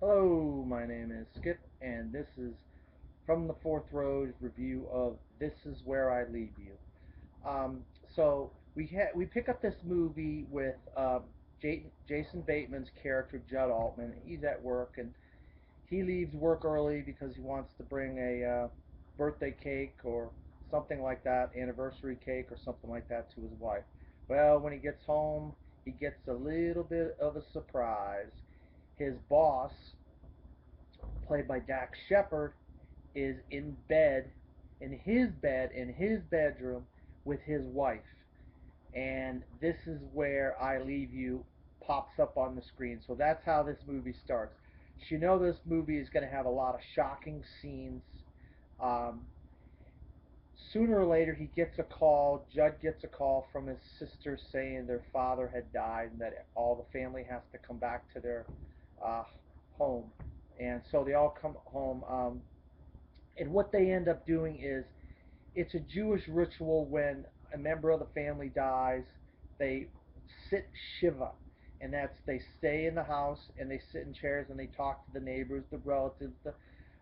Hello, my name is Skip, and this is From the Fourth Road review of This Is Where I Leave You. So we pick up this movie with Jason Bateman's character Judd Altman. He's at work and he leaves work early because he wants to bring a birthday cake or something like that, anniversary cake or something like that to his wife. Well, when he gets home, he gets a little bit of a surprise. His boss, played by Dax Shepard, is in his bedroom with his wife. And this is where I Leave You pops up on the screen. So that's how this movie starts. So you know this movie is going to have a lot of shocking scenes. Um, Sooner or later, he gets a call. Judd gets a call from his sister saying their father had died and that all the family has to come back to their uh, home. And so they all come home. And what they end up doing is it's a Jewish ritual when a member of the family dies. They sit shiva, and that's they stay in the house and they sit in chairs and they talk to the neighbors, the relatives,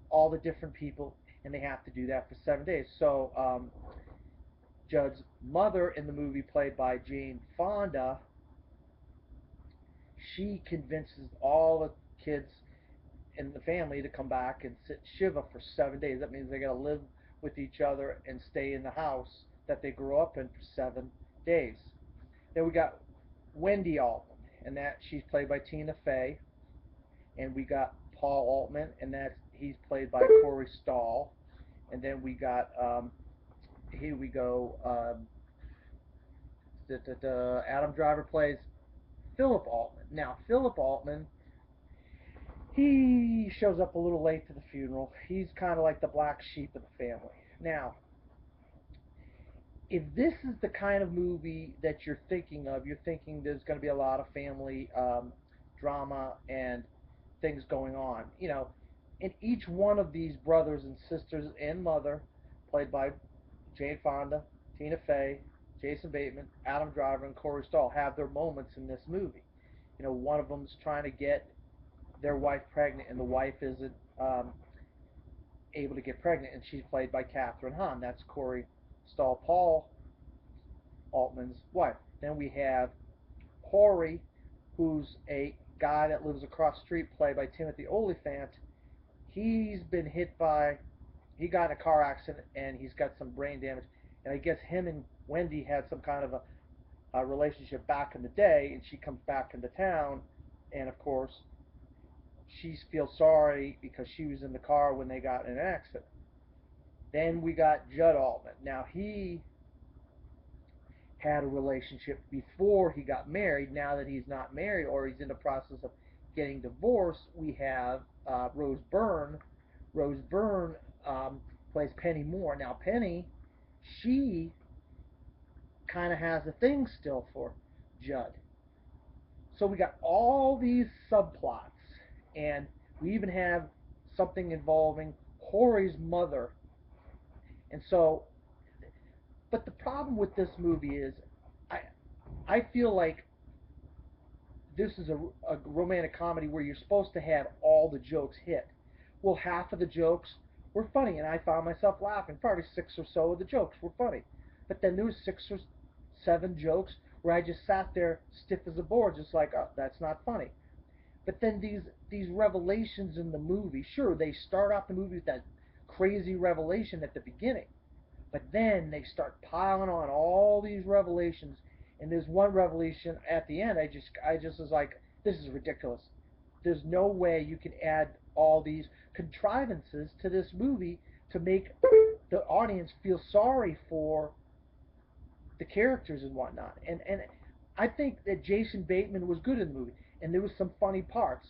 all the different people, and they have to do that for 7 days. So Judd's mother in the movie, played by Jane Fonda, she convinces all the kids in the family to come back and sit shiva for 7 days. That means they got to live with each other and stay in the house that they grew up in for 7 days. Then we got Wendy Altman, and that she's played by Tina Fey, and we got Paul Altman, and that he's played by Corey Stoll, and then we got here we go. Adam Driver plays Philip Altman. Now Philip Altman, he shows up a little late to the funeral. He's kind of like the black sheep of the family. Now, if this is the kind of movie that you're thinking there's going to be a lot of family drama and things going on. In each one of these brothers and sisters and mother, played by Jane Fonda, Tina Fey, Jason Bateman, Adam Driver, and Corey Stoll, have their moments in this movie. One of them's trying to get their wife pregnant, and the wife isn't able to get pregnant, and she's played by Catherine Hahn. That's Corey Stoll, Paul Altman's wife. Then we have Corey, who's a guy that lives across the street, played by Timothy Olyphant. He's been hit by, he got in a car accident and he's got some brain damage. And I guess him and Wendy had some kind of a relationship back in the day, and she comes back into town, and of course, she feels sorry because she was in the car when they got in an accident. Then we got Judd Altman. Now, he had a relationship before he got married. Now that he's not married or he's in the process of getting divorced, we have Rose Byrne. Rose Byrne plays Penny Moore. Now, Penny, she kind of has a thing still for Judd. So we got all these subplots, and we even have something involving Corey's mother. And so, but the problem with this movie is, I I feel like this is a romantic comedy where you're supposed to have all the jokes hit. Well, half of the jokes were funny, and I found myself laughing. Probably six or so of the jokes were funny, but then there was 6 or 7 jokes where I just sat there stiff as a board, just like, oh, that's not funny. But then these revelations in the movie, sure, they start off the movie with that crazy revelation at the beginning, but then they start piling on all these revelations, and there's one revelation at the end. I just was like, this is ridiculous. There's no way you can add all these contrivances to this movie to make the audience feel sorry for the characters and whatnot. And I think that Jason Bateman was good in the movie, and there was some funny parts,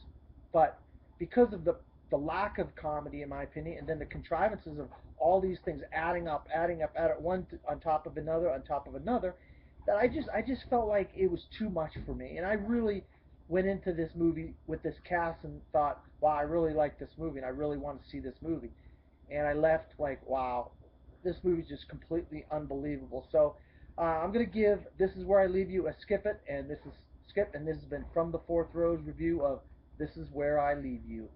but because of the lack of comedy, in my opinion, and then the contrivances of all these things adding up, one on top of another, on top of another, that I just felt like it was too much for me, and I really went into this movie with this cast and thought, wow, I really like this movie, and I really want to see this movie, and I left like, wow, this movie's just completely unbelievable. So I'm gonna give This Is Where I Leave You a skip it, and this is Skip, and this has been From the Fourth Rows review of This is where I leave you.